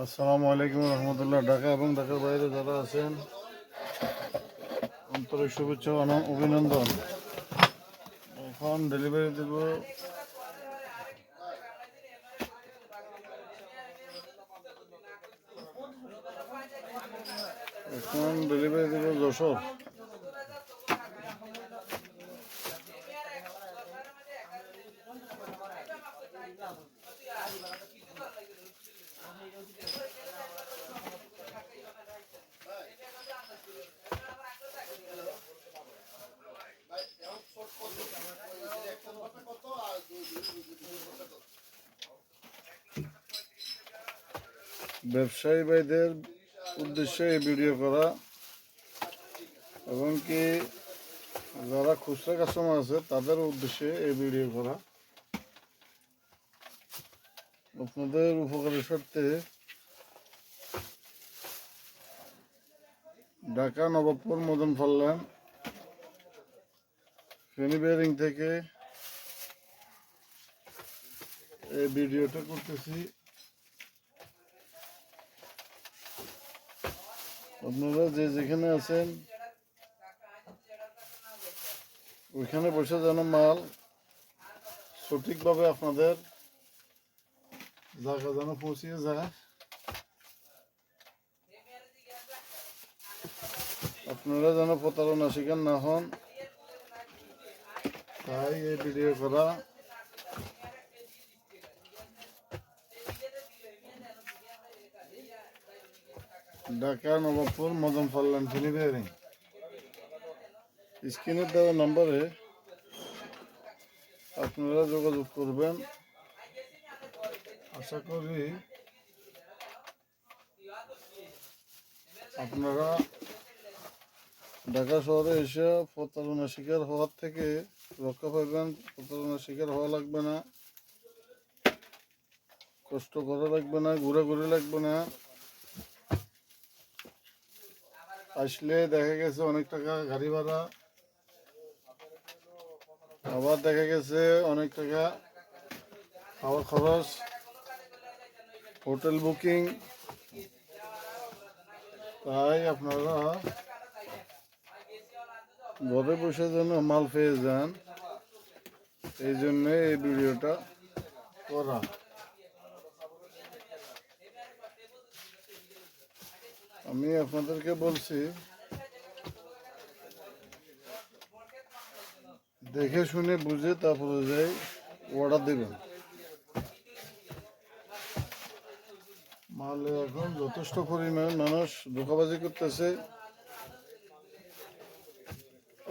আসসালামু আলাইকুম রহমতুল্লাহ। ঢাকা এবং ঢাকার বাইরে যারা আছেন আন্তরিক শুভেচ্ছা ও অভিনন্দন। এখন ডেলিভারি দেব যশোর। ব্যবসায়ী ভাইদের উদ্দেশ্যে এই ভিডিও করা এবং কি যারা খুচরা কাস্টমার আছে তাদের উদ্দেশ্যে এই ভিডিও করা। আপনাদের উপকারের স্বার্থে ঢাকা নবাবপুর মদন ফাল্লান ফেনী বেয়ারিং থেকে এই ভিডিওটা করতেছি। আপনারা যে যেখানে আছেন ওইখানে বসে যেন মাল সঠিকভাবে আপনাদের জায়গা যেন পৌঁছিয়ে যায়, আপনারা যেন প্রতারণা শিকার না হন, তাই এই ভিডিও করা। ঢাকা নবাবপুর মদন ফাল্লান ফেনী বেয়ারিং। স্ক্রিনের দেওয়া নম্বরে আপনারা যোগাযোগ করবেন। আশা করি আপনারা ঢাকা শহরে এসে প্রতারণা শিকার হওয়ার থেকে রক্ষা পাবেন। প্রতারণা শিকার হওয়া লাগবে না, কষ্ট করা লাগবে না, ঘোরাঘুরি লাগবে না। আসলে দেখা গেছে অনেক টাকা গাড়ি ভাড়া, আবার দেখা গেছে অনেক টাকা খাওয়া খরচ, হোটেল বুকিং। তাই আপনারা ঘরে বসে যেন মাল পেয়ে যান, এই জন্যে এই ভিডিওটা করা। আমি আপনাদেরকে বলছি দেখে শুনে বুঝে তারপরে যাই অর্ডার দেবেন। মালে এখন যথেষ্ট পরিমাণ মানুষ ধোঁকাবাজি করতেছে,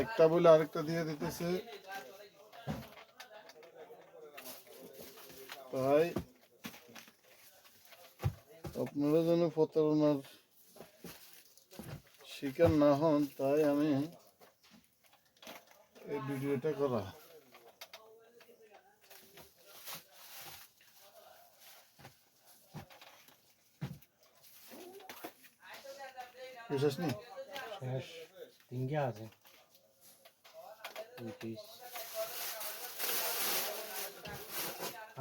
একটা বলে আরেকটা দিয়ে দিতেছে। তাই আপনারা যেন প্রতারণার শিকার না হন, তাই আমি এই ভিডিওটা করা। বিশেষ নেই, শেষ তিনটা আছে পিস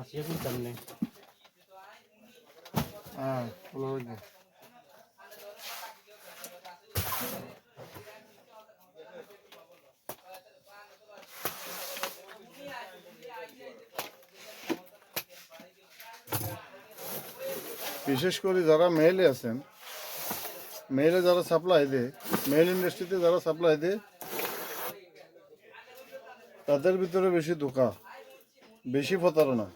আসিয়া করতাম না। হ্যাঁ ভালো লাগবে। বিশেষ করে যারা মেইলে আছেন, মেইলে যারা সাপ্লাই দেয়, মেইল ইন্ডাস্ট্রিতে যারা সাপ্লাই দেয়, তাদের ভিতরে বেশি ধোঁকা, বেশি প্রতারণা।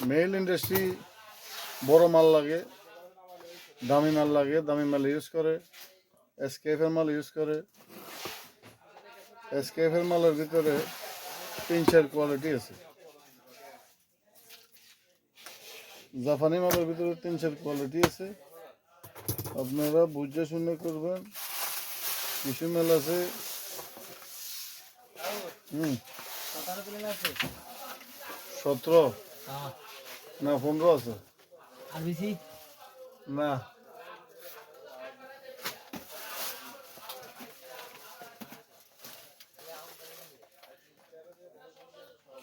মেইল ইন্ডাস্ট্রি বড় মাল লাগে, দামি মাল লাগে, দামি মাল ইউজ করে, এসকেএফের মাল ইউজ করে। এসকেএফের মালের ভিতরে 3-4 কোয়ালিটি আছে, জাপানি মালের ভিতরে 3-4 কোয়ালিটি আছে। আপনারা বুঝে শুনে করবেন। কিছু মাল আছে 17 না 15 আছে আর বেশি না।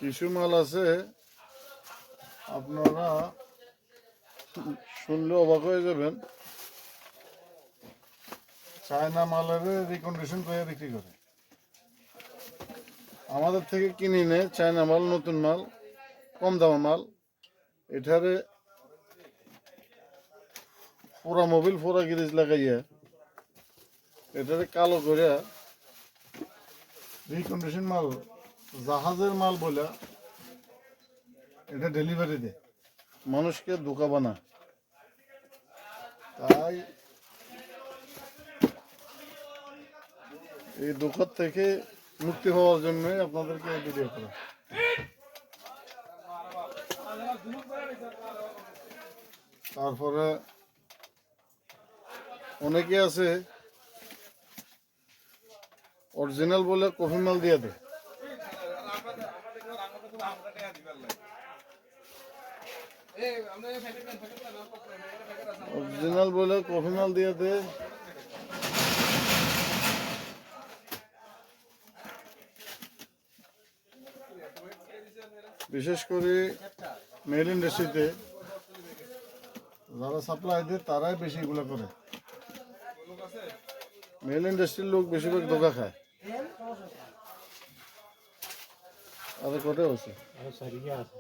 কিছু মাল আছে আপনারা শুনলে অবাক হয়ে যাবেন, চায়না মালের রিকন্ডিশন করে বিক্রি করে। আমাদের থেকে কিনে নেয় চায়না মাল, নতুন মাল, কম দামা মাল। এটারে পুরা মোবিল পুরা গিরিজ লাগাইয়া এটারে কালো করে রিকন্ডিশন মাল, জাহাজের মাল বলে এটা ডেলিভারি দেয়, মানুষকে ধোঁকা বানায়। তাই এই ধোঁকার থেকে মুক্তি হওয়ার জন্য আপনাদেরকে এই ভিডিও করা। তারপরে অনেকে আছে অরিজিনাল বলে কফি মাল দিয়ে দেয়। অরিজিনাল বলে কফি মাল দিয়ে দেয়, বিশেষ করে মেল ইন্ডাস্ট্রিতে যারা সাপ্লাই দেয় তারাই বেশি এগুলো করে। মেল ইন্ডাস্ট্রির লোক বেশিরভাগ ধোকা খায়। আর কটা আছে? আরো সারিয়া আছে।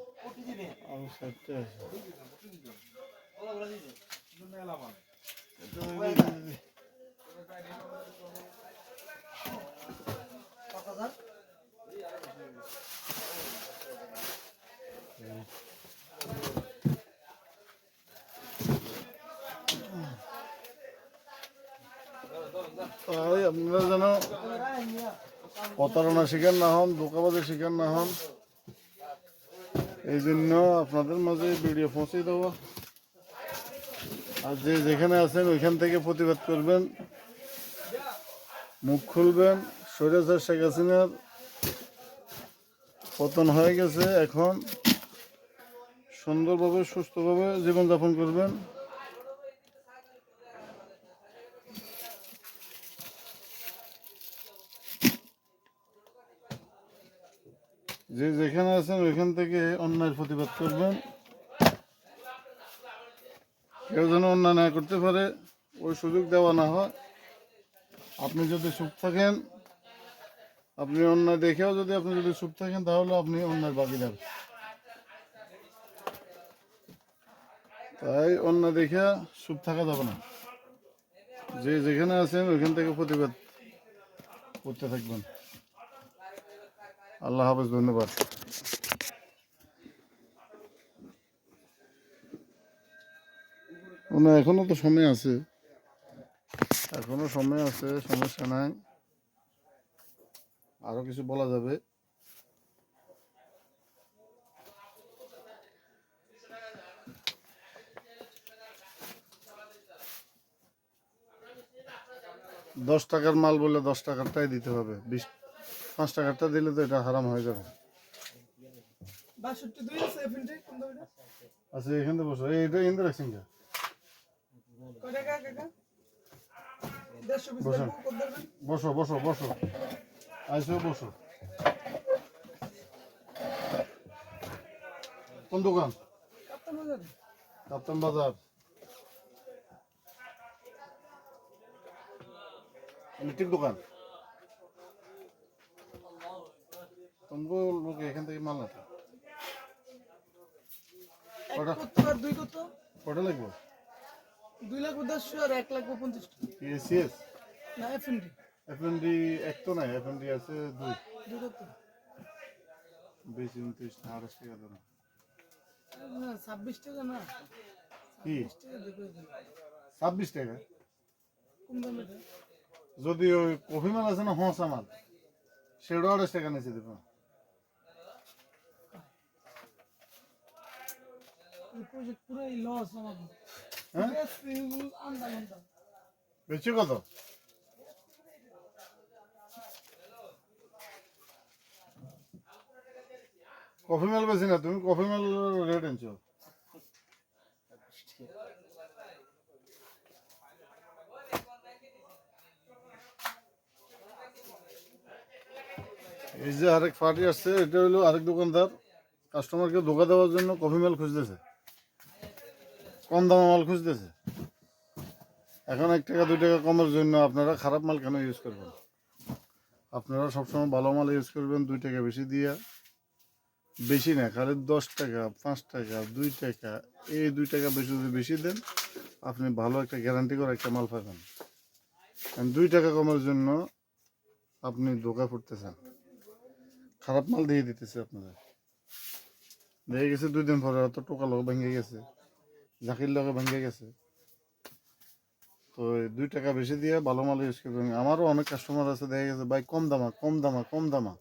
আর 60টা আছে। তাই আপনারা যেন প্রতারণা শিকার না হন, ধোঁকাবাজের শিকার না হন, এই জন্য আপনাদের মাঝে ভিডিও পৌঁছে দেবো। আর যে যেখানে আছেন ওইখান থেকে প্রতিবাদ করবেন, মুখ খুলবেন। স্বৈরাচার শেখ হাসিনার পতন হয়ে গেছে, এখন সুন্দরভাবে সুস্থভাবে জীবনযাপন করবেন। যে যেখানে আছেন ওইখান থেকে অন্যায়ের প্রতিবাদ করবেন। কেউ যেন অন্যায় না করতে পারে, ওই সুযোগ দেওয়া না হয়। আপনি যদি চুপ থাকেন, আপনি অন্যায় দেখেও যদি আপনি চুপ থাকেন, তাহলে আপনি অন্যায় ভাগীদার। তাই অন্যায় দেখে চুপ থাকা যাবে না। যে যেখানে আছেন ওইখান থেকে প্রতিবাদ করতে থাকবেন। আল্লাহ হাফেজ, ধন্যবাদ। না, এখনো তো সময় আছে, এখনো সময় আছে, সমস্যা নাই, আরো কিছু বলা যাবে। $10 মাল বলে 10 টাকারটাই দিতে হবে, 5 টাকারটা দিলে তো এটা হারাম হয়ে যাবে। আচ্ছা, এখান থেকে বসো, এইটা ইন্দু রাখছেন কে? বসো বসো বসো বসো, আইসো বসো। কোন দোকান? কাপ্তান বাজার। ইলেকট্রিক দোকান। তোমরা লোক এখান থেকে মাল না কটা লাগবে? 2,10,000 আর 1,50,000 এসিএস না এফএনডি এফএনডি এক তো নাই, এফএনডি আছে 2। দুটো তো 20, 29, 28 টাকা দাম। না 26 টাকা না, কি 26 টাকা দেখো 26 টাকা? কম দামে এটা। যদি ওই কফি মাল আছে না, হঁসা মাল, সেটাও 28 টাকা নিচে দেবো। এই প্রজেক্ট পুরাই লস আমাদের। হ্যাঁ, আন্দামান বেশি কত? কফি মাল বেশি না, তুমি কফি মাল রেট আনছো। এই যে আরেক পার্টি আসছে, এটা হলো আরেক দোকানদার কাস্টমারকে ধোকা দেওয়ার জন্য কফি মাল খুঁজতেছে। কম দামে মাল খুঁজতেছে। এখন 1 টাকা 2 টাকা কমের জন্য আপনারা খারাপ মাল কেন ইউজ করবেন? আপনারা সবসময় ভালো মাল ইউজ করবেন 2 টাকা বেশি দিয়ে, বেশি না, খালি 10 টাকা 5 টাকা 2 টাকা, এই 2 টাকা বেশি যদি বেশি দেন আপনি ভালো একটা গ্যারান্টি করে একটা মাল পাবেন। 2 টাকা কমের জন্য আপনি ধোকা পড়তেছেন, খারাপ মাল দিয়ে দিতেছে আপনাদের। দেখে গেছে 2 দিন পরে হয়তো টোকা লোক ভেঙে গেছে, জাকির লোকে ভেঙে গেছে। তো 2 টাকা বেশি দিয়ে ভালো মাল ইউজ করবেন। আমারও অনেক কাস্টমার আছে, দেখা গেছে ভাই কম দামা কম দামা কম দামা,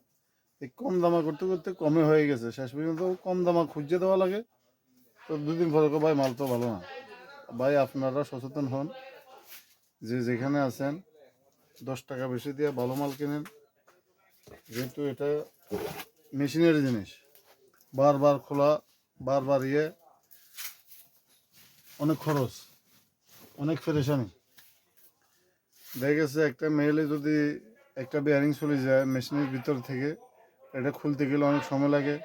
এই কম দামা করতে করতে কমে হয়ে গেছে, শেষ পর্যন্ত কম দামা খুঁজে দেওয়া লাগে। তো 2 দিন পরে ভাই মাল তো ভালো না। ভাই আপনারা সচেতন হন, যে যেখানে আছেন 10 টাকা বেশি দিয়ে ভালো মাল কিনেন, যেহেতু এটা মেশিনের জিনিস, বারবার খোলা, বারবার অনেক খরচ, অনেক পেরেশানি। দেখা গেছে একটা মেলে যদি একটা বেয়ারিং চলে যায় মেশিনের ভিতর থেকে, এটা খুলতে গেলে অনেক সময় লাগে,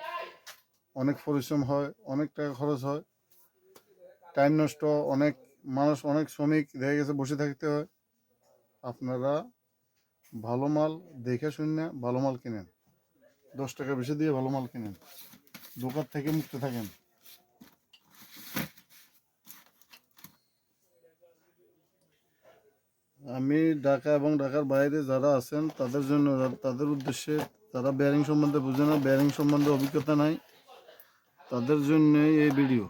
অনেক পরিশ্রম হয়, অনেক টাকা খরচ হয়, টাইম নষ্ট, অনেক মানুষ, অনেক শ্রমিক দেখা গেছে বসে থাকতে হয়। আপনারা ভালো মাল দেখে শুনে ভালো মাল কিনেন, 10 টাকা বেশি দিয়ে ভালো মাল কিনেন, দোকান থেকে মুক্ত থাকেন। আমি ঢাকা এবং ঢাকার বাইরে যারা আছেন তাদের জন্য, তাদের উদ্দেশ্যে, তারা বেয়ারিং সম্বন্ধে বুঝে না, বেয়ারিং সম্বন্ধে অভিজ্ঞতা নাই, তাদের জন্যই এই ভিডিও।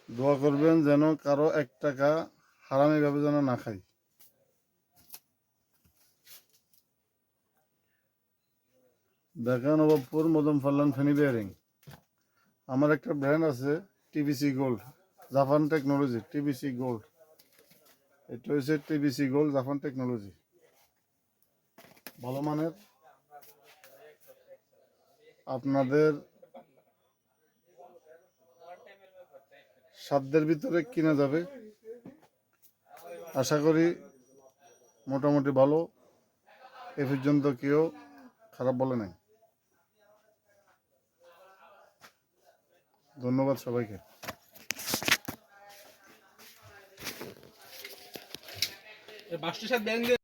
দোয়া করবেন যেন কারো 1 টাকা হারামিভাবে যেন না খাই। ঢাকা নবাবপুর মদন ফাল্লান ফেনী বেয়ারিং। আমার একটা ব্র্যান্ড আছে TBC gold, Japan technology, TBC gold. এটা হচ্ছে টিবিসি গোল্ড জাপান টেকনোলজি, ভালো মানের। আপনাদের সাধ্যের ভিতরে কিনা যাবে, আশা করি মোটামুটি ভালো, এ পর্যন্ত কেউ খারাপ বলে নাই। ধন্যবাদ সবাইকে। বাসটির সাথে